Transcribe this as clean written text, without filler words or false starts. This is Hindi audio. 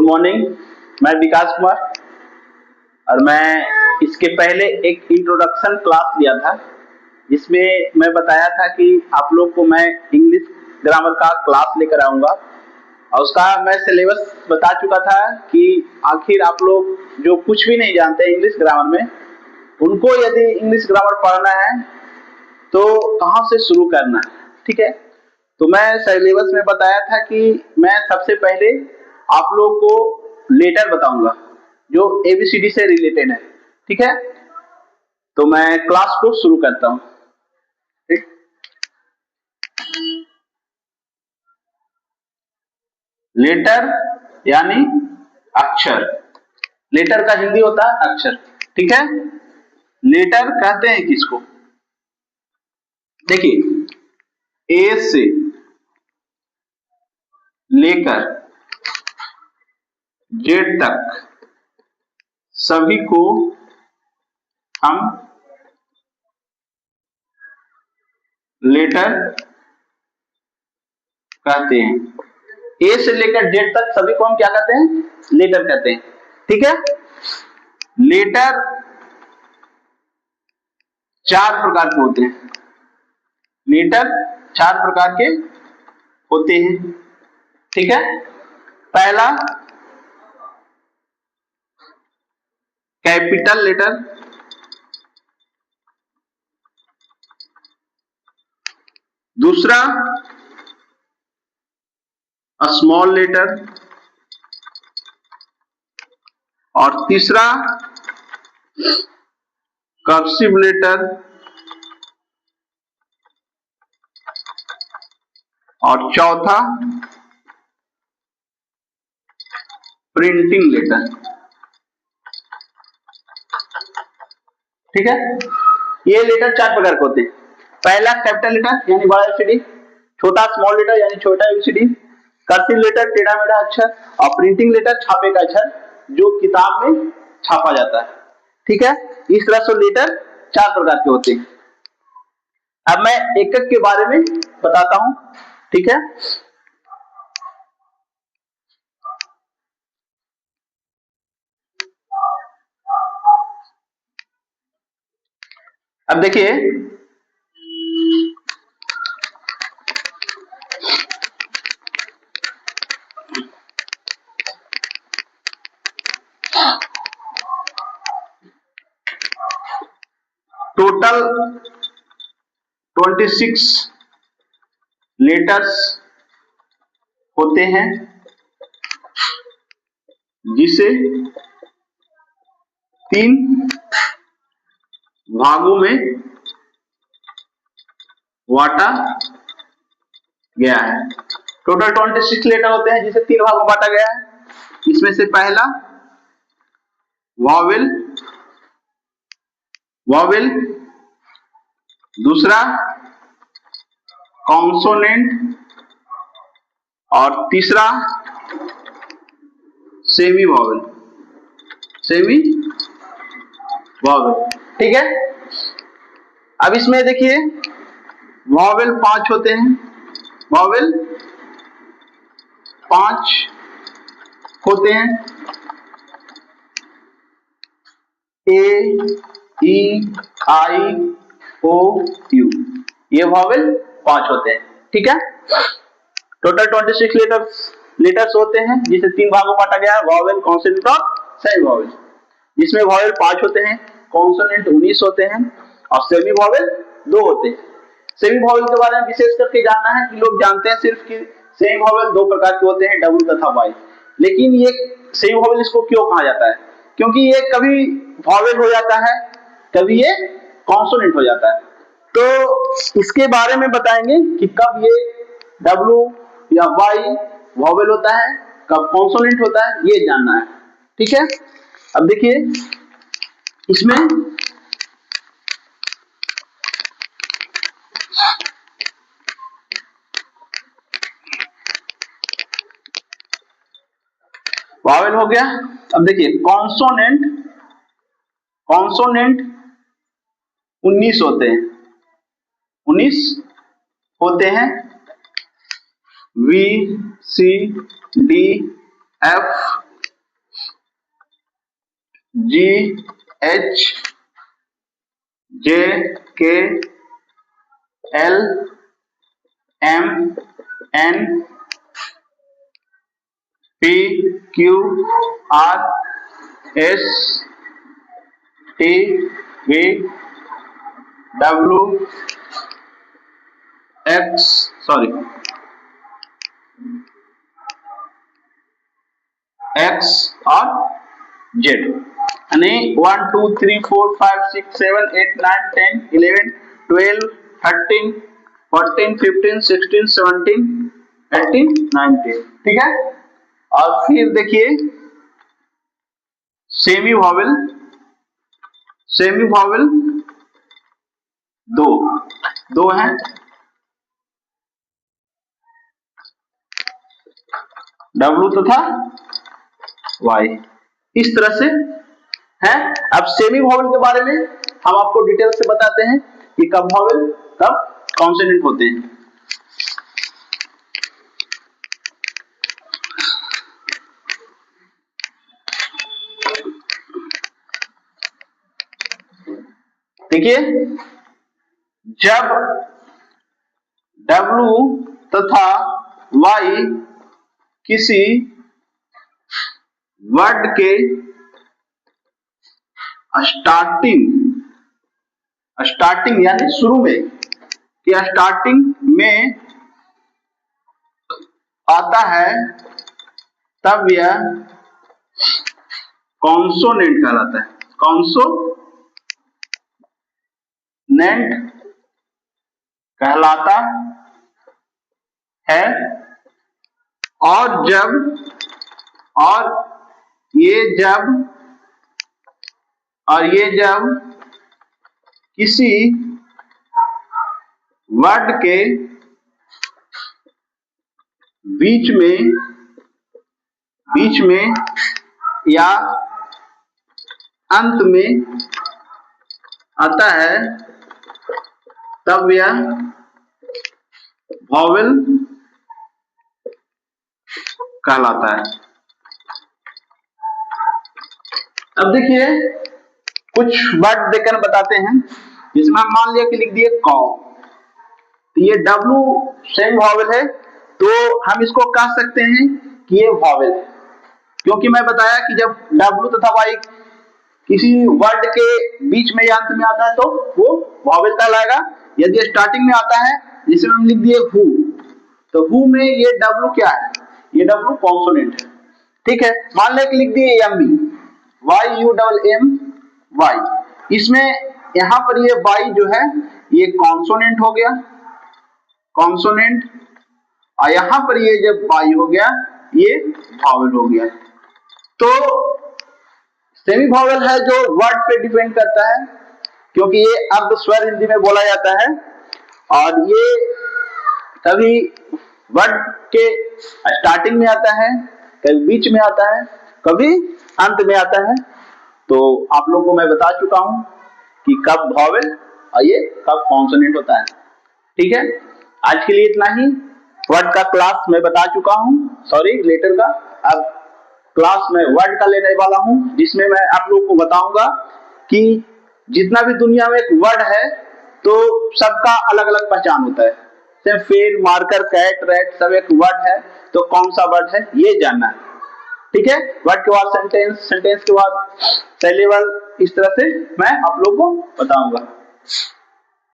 गुड मॉर्निंग, मैं विकास कुमार और मैं इसके पहले एक इंट्रोडक्शन क्लास लिया था जिसमें मैं बताया था कि आप लोग को मैं इंग्लिश ग्रामर का क्लास लेकर आऊँगा और उसका मैं सिलेबस बता चुका था कि आखिर आप लोग जो कुछ भी नहीं जानते इंग्लिश ग्रामर में, उनको यदि इंग्लिश ग्रामर पढ़ना है तो कहाँ से शुरू करना है। ठीक है, तो मैं सिलेबस में बताया था कि मैं सबसे पहले आप लोग को लेटर बताऊंगा जो एबीसीडी से रिलेटेड है। ठीक है, तो मैं क्लास को शुरू करता हूं। ठीक, लेटर यानी अक्षर। लेटर का हिंदी होता है अक्षर। ठीक है, लेटर कहते हैं किसको? देखिए, ए से लेकर जेड तक सभी को हम लेटर कहते हैं। ए से लेकर जेड तक सभी को हम क्या कहते हैं? लेटर कहते हैं। ठीक है, लेटर चार प्रकार के होते हैं। लेटर चार प्रकार के होते हैं। ठीक है, पहला कैपिटल लेटर, दूसरा स्मॉल लेटर और तीसरा कर्सिव लेटर और चौथा प्रिंटिंग लेटर। ठीक है, ये लेटर चार प्रकार के होते हैं। पहला कैपिटल लेटर यानी बड़ा एबीसीडी, छोटा स्मॉल लेटर यानी छोटा एबीसीडी, कर्सिव लेटर टेढ़ा मेढ़ा अक्षर और प्रिंटिंग लेटर छापे का अक्षर जो किताब में छापा जाता है। ठीक है, इस तरह से लेटर चार प्रकार के होते हैं। अब मैं एक एक के बारे में बताता हूं। ठीक है, अब देखिए, टोटल 26 लेटर्स होते हैं जिसे 3 भागों में बांटा गया है। टोटल 26 लेटर होते हैं जिसे 3 भागों में बांटा गया है। इसमें से पहला वॉवेल, वॉवेल, दूसरा कॉन्सोनेंट और तीसरा सेमी वॉवेल। Semi vowel. ठीक है, अब इसमें देखिए वॉवेल 5 होते हैं। वॉवेल 5 होते हैं। ए, ई, आई, ओ, यू, ये वॉवेल 5 होते हैं। ठीक है, टोटल 26 लेटर्स होते हैं जिसे 3 भागों में बांटा गया है, वॉवेल, कॉन्सोनेंट और सेमी वॉवेल। जिसमें वॉवेल 5 होते हैं, कॉन्सोनेंट 19 होते हैं और सेमी वॉवेल 2 होते हैं। सेमी वॉवेल के बारे में विशेष करके जानना है कि लोग जानते हैं सिर्फ कि सेमी वॉवेल 2 प्रकार के होते हैं, डब्ल्यू तथा वाई। लेकिन ये सेमी वॉवेल इसको क्यों कहा जाता है? क्योंकि ये कभी वॉवेल हो जाता है, कभी ये कॉन्सोनेंट हो जाता है। तो इसके बारे में बताएंगे कि कब ये डब्ल्यू या वाई वॉवेल होता है, कब कॉन्सोनेंट होता है, ये जानना है। ठीक है, अब देखिए इसमें वॉवेल हो गया। अब देखिए कॉन्सोनेंट, कॉन्सोनेंट 19 होते हैं, 19 होते हैं। V, C, D, F, G H J K L M N P Q R S T V W X और Z यानी 1 2 3 4 5 6 7 8 9 10 11 12 13 14 15 16 17 18 19 ठीक है। और फिर देखिए सेमी वॉवेल दो है W तथा Y इस तरह से है। अब सेमी वॉवेल के बारे में हम आपको डिटेल से बताते हैं कि कब वॉवेल कब कॉन्सोनेंट होते हैं। देखिए जब W तथा Y किसी वर्ड के स्टार्टिंग यानी शुरू में कि स्टार्टिंग में आता है तब यह कॉन्सोनेंट कहलाता है। कॉन्सोनेंट कहलाता है और ये जब किसी वर्ड के बीच में या अंत में आता है तब यह वॉवेल कहलाता है। अब देखिए कुछ वर्ड देकर बताते हैं जिसमें हम मान लिया कि लिख दिए कौ, तो ये W सेमी वॉवेल है तो हम इसको कह सकते हैं कि ये वॉवेल है, क्योंकि मैं बताया कि जब W तथा Y किसी वर्ड के बीच में या अंत में आता है तो वो वॉवेल कहलाएगा। यदि स्टार्टिंग में आता है जिसमें हम लिख दिए हु, तो हु में ये W क्या है, ये W कॉन्सोनेंट है। ठीक है, मान लें कि लिख दिए MB, YUMMY, इसमें यहां पर ये Y जो है ये कॉन्सोनेंट हो गया, कॉन्सोनेंट, और यहां पर ये जब Y हो गया ये वॉवेल हो गया। तो सेमी वॉवेल है जो वर्ड पे डिपेंड करता है, क्योंकि ये अर्ध स्वर हिंदी में बोला जाता है और ये कभी वर्ड के स्टार्टिंग में आता है, कभी बीच में आता है, कभी अंत में आता है। तो आप लोगों को मैं बता चुका हूं कि कब वॉवेल और ये कब कॉन्सोनेंट होता है। ठीक है, आज के लिए इतना ही। वर्ड का क्लास मैं बता चुका हूं, सॉरी लेटर का। अब क्लास में वर्ड का लेने वाला हूं जिसमें मैं आप लोगों को बताऊंगा कि जितना भी दुनिया में एक वर्ड है तो सबका अलग अलग पहचान होता है। जैसे पेन, मार्कर, कैट, रैट सब एक वर्ड है, तो कौन सा वर्ड है ये जानना है। ठीक है, वर्ड के बाद सेंटेंस, सेंटेंस के बाद सिलेबल, इस तरह से मैं आप लोगों को बताऊंगा।